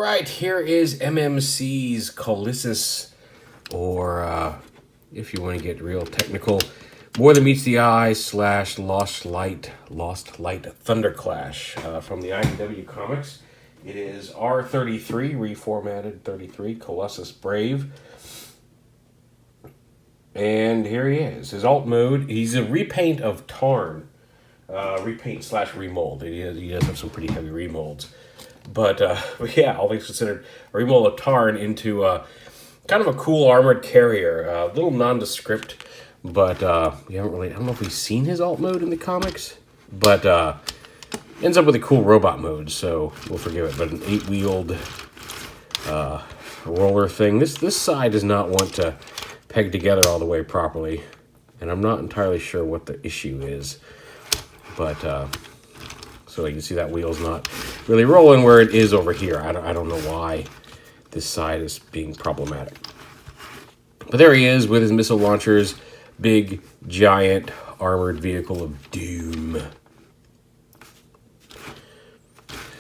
right, here is MMC's COLLISUS, or if you want to get real technical, More Than Meets the Eye / Lost Light Thunderclash from the IDW comics. It is R-33, reformatted 33, Colossus Brave. And here he is. His alt mode, he's a repaint of Tarn. Repaint / remold. He does have some pretty heavy remolds. But yeah, all things considered, a remold of Tarn into kind of a cool armored carrier. A little nondescript, but we haven't really, I don't know if we've seen his alt mode in the comics, but ends up with a cool robot mode, so we'll forgive it. But an 8-wheeled roller thing. This side does not want to peg together all the way properly, and I'm not entirely sure what the issue is. But so you can see that wheel's not really rolling where it is over here. I don't know why this side is being problematic. But there he is with his missile launchers, big, giant, armored vehicle of doom.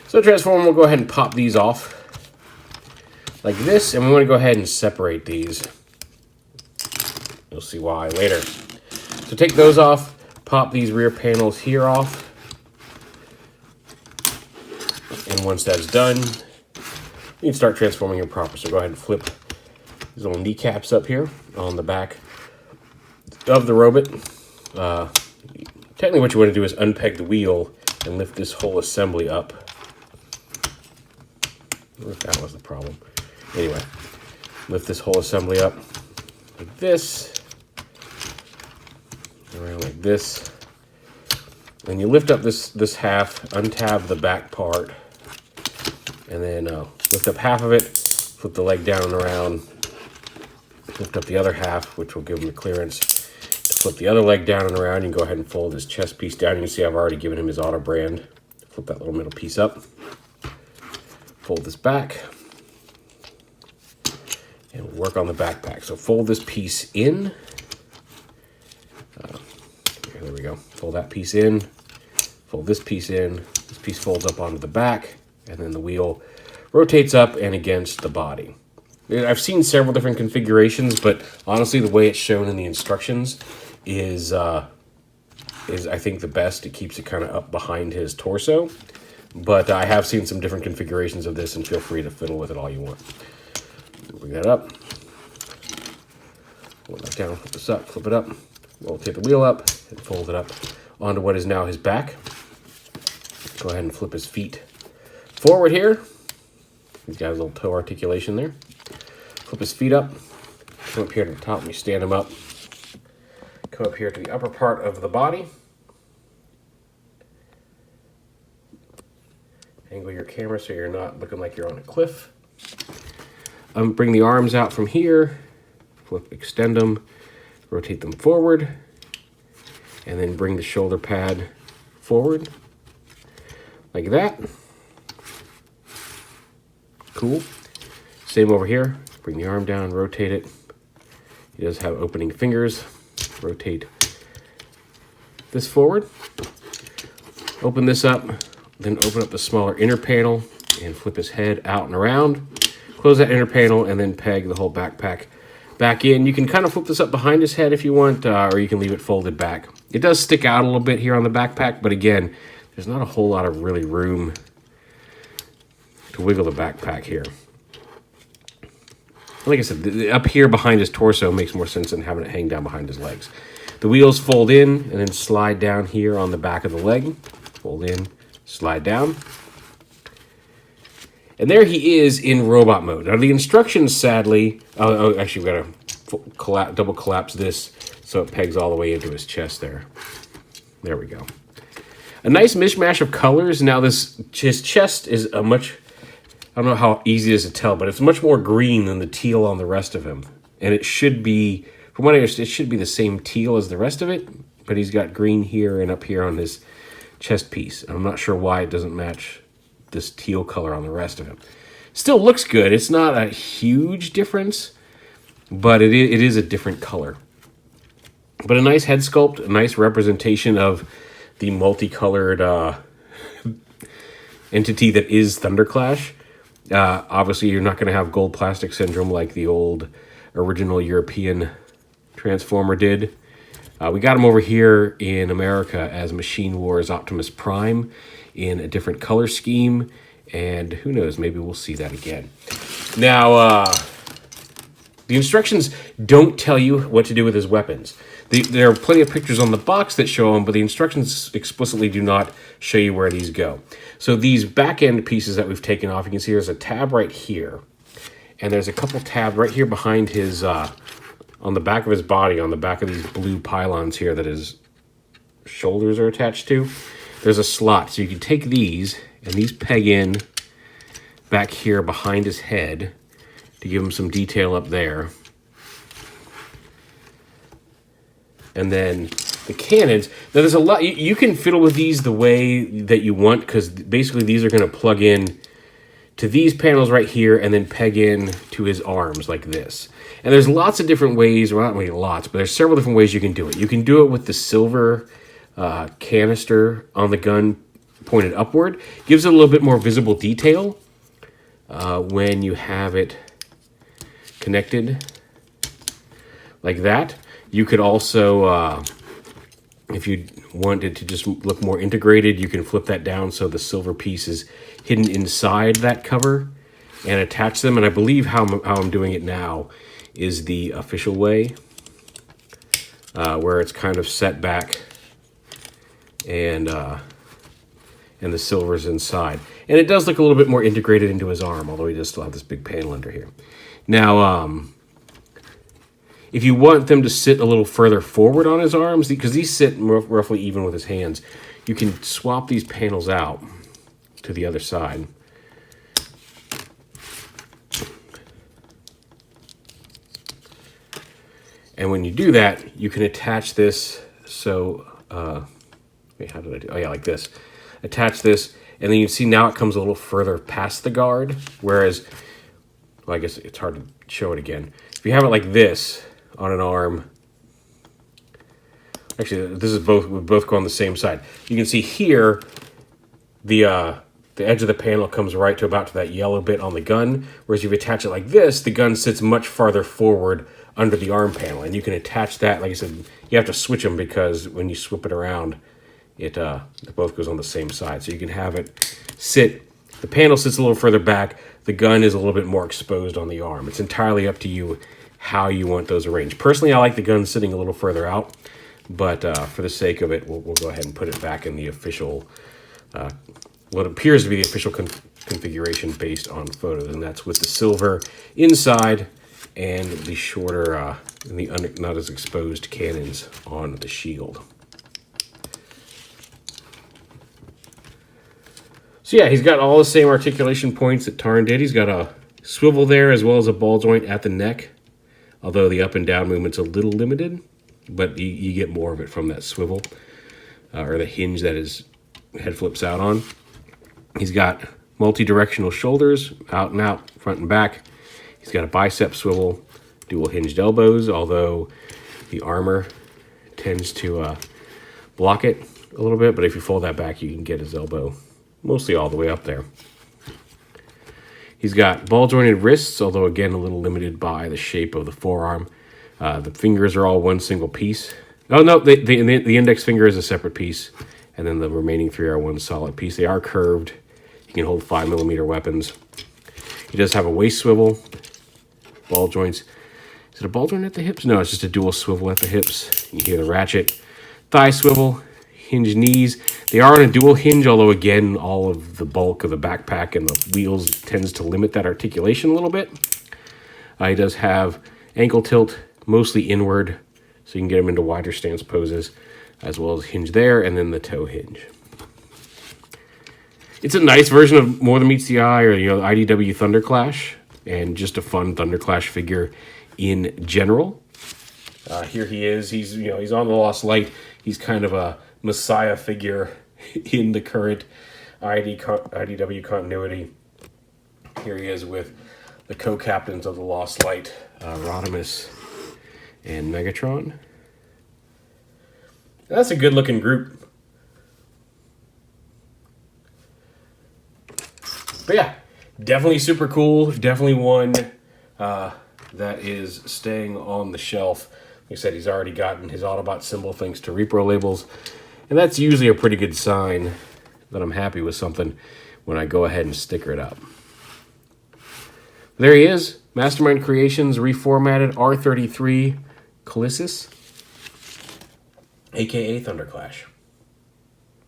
So Transform, we'll go ahead and pop these off like this, and we want to go ahead and separate these. You'll see why later. So take those off, pop these rear panels here off. And once that's done, you can start transforming it proper. So go ahead and flip these little kneecaps up here on the back of the robot. Technically what you want to do is unpeg the wheel and lift this whole assembly up. I wonder if that was the problem. Anyway, lift this whole assembly up like this, around like this. And you lift up this half, untab the back part, and then lift up half of it, flip the leg down and around, lift up the other half, which will give him the clearance to flip the other leg down and around. You can go ahead and fold his chest piece down. You can see I've already given him his auto brand. Flip that little middle piece up, fold this back, and we'll work on the backpack. So fold this piece in. There we go. Fold that piece in, fold this piece in. This piece folds up onto the back, and then the wheel rotates up and against the body. I've seen several different configurations, but honestly, the way it's shown in the instructions is I think the best. It keeps it kind of up behind his torso, but I have seen some different configurations of this, and feel free to fiddle with it all you want. Bring that up, pull it back down, flip this up, flip it up, rotate the wheel up, and fold it up onto what is now his back. Go ahead and flip his feet forward here. He's got his little toe articulation there. Flip his feet up, come up here to the top, and you stand him up. Come up here to the upper part of the body. Angle your camera so you're not looking like you're on a cliff. Bring the arms out from here, extend them, rotate them forward, and then bring the shoulder pad forward, like that. Cool. Same over here. Bring the arm down, rotate it. He does have opening fingers. Rotate this forward. Open this up, then open up the smaller inner panel and flip his head out and around. Close that inner panel and then peg the whole backpack back in. You can kind of flip this up behind his head if you want, or you can leave it folded back. It does stick out a little bit here on the backpack, but again, there's not a whole lot of really room to wiggle the backpack here. Like I said, up here behind his torso makes more sense than having it hang down behind his legs. The wheels fold in and then slide down here on the back of the leg. Fold in, slide down. And there he is in robot mode. Now the instructions, sadly, actually we've got to double collapse this so it pegs all the way into his chest there. There we go. A nice mishmash of colors. Now his chest is a much, I don't know how easy it is to tell, but it's much more green than the teal on the rest of him. And it should be, from what I understand, it should be the same teal as the rest of it, but he's got green here and up here on his chest piece. I'm not sure why it doesn't match this teal color on the rest of him. Still looks good. It's not a huge difference, but it is a different color. But a nice head sculpt, a nice representation of the multicolored entity that is Thunderclash. Obviously, you're not going to have gold plastic syndrome like the old original European Transformer did. We got him over here in America as Machine Wars Optimus Prime in a different color scheme, and who knows, maybe we'll see that again. Now, the instructions don't tell you what to do with his weapons. There are plenty of pictures on the box that show them, but the instructions explicitly do not show you where these go. So these back end pieces that we've taken off, you can see there's a tab right here, and there's a couple tabs right here behind his, on the back of his body, on the back of these blue pylons here that his shoulders are attached to. There's a slot, so you can take these, and these peg in back here behind his head to give him some detail up there. And then the cannons. Now there's a lot, you can fiddle with these the way that you want, because basically these are going to plug in to these panels right here and then peg in to his arms like this. And there's lots of different ways, well not really lots, but there's several different ways you can do it. You can do it with the silver canister on the gun pointed upward. Gives it a little bit more visible detail when you have it connected like that. You could also, if you wanted to just look more integrated, you can flip that down so the silver piece is hidden inside that cover and attach them. And I believe how I'm doing it now is the official way, where it's kind of set back and the silver's inside. And it does look a little bit more integrated into his arm, although he does still have this big panel under here. Now, if you want them to sit a little further forward on his arms, because these sit roughly even with his hands, you can swap these panels out to the other side. And when you do that, you can attach this, so, wait, how did I do? Oh yeah, like this. Attach this, and then you can see now it comes a little further past the guard, whereas, well, I guess it's hard to show it again. If you have it like this on an arm, actually, this is both, we both go on the same side. You can see here, the edge of the panel comes right to about to that yellow bit on the gun, whereas if you attach it like this, the gun sits much farther forward under the arm panel, and you can attach that. Like I said, you have to switch them because when you swip it around, it both goes on the same side. So you can have it sit, the panel sits a little further back, the gun is a little bit more exposed on the arm. It's entirely up to you how you want those arranged. Personally, I like the gun sitting a little further out, but for the sake of it, we'll go ahead and put it back in the official, what appears to be the official configuration based on photos, and that's with the silver inside and the shorter, and the not as exposed cannons on the shield. So yeah, he's got all the same articulation points that Tarn did. He's got a swivel there as well as a ball joint at the neck, although the up and down movement's a little limited, but you get more of it from that swivel, or the hinge that his head flips out on. He's got multi-directional shoulders, out and out, front and back. He's got a bicep swivel, dual hinged elbows, although the armor tends to block it a little bit, but if you fold that back, you can get his elbow mostly all the way up there. He's got ball jointed wrists, although again a little limited by the shape of the forearm. The fingers are all one single piece. Oh no, the index finger is a separate piece, and then the remaining three are one solid piece. They are curved. You can hold 5mm weapons. He does have a waist swivel, ball joints. Is it a ball joint at the hips? No, it's just a dual swivel at the hips. You hear the ratchet. Thigh swivel, hinge knees. They are on a dual hinge, although again, all of the bulk of the backpack and the wheels tends to limit that articulation a little bit. He does have ankle tilt, mostly inward, so you can get him into wider stance poses, as well as hinge there, and then the toe hinge. It's a nice version of More Than Meets the Eye, or IDW Thunderclash, and just a fun Thunderclash figure in general. Here he is. He's on the Lost Light. He's kind of a messiah figure in the current IDW continuity. Here he is with the co-captains of the Lost Light, Rodimus and Megatron. That's a good-looking group. But yeah, definitely super cool. Definitely one that is staying on the shelf. Like I said, he's already gotten his Autobot symbol thanks to repro labels. And that's usually a pretty good sign that I'm happy with something when I go ahead and sticker it up. There he is. Mastermind Creations reformatted R-33 COLLISUS, a.k.a. Thunderclash.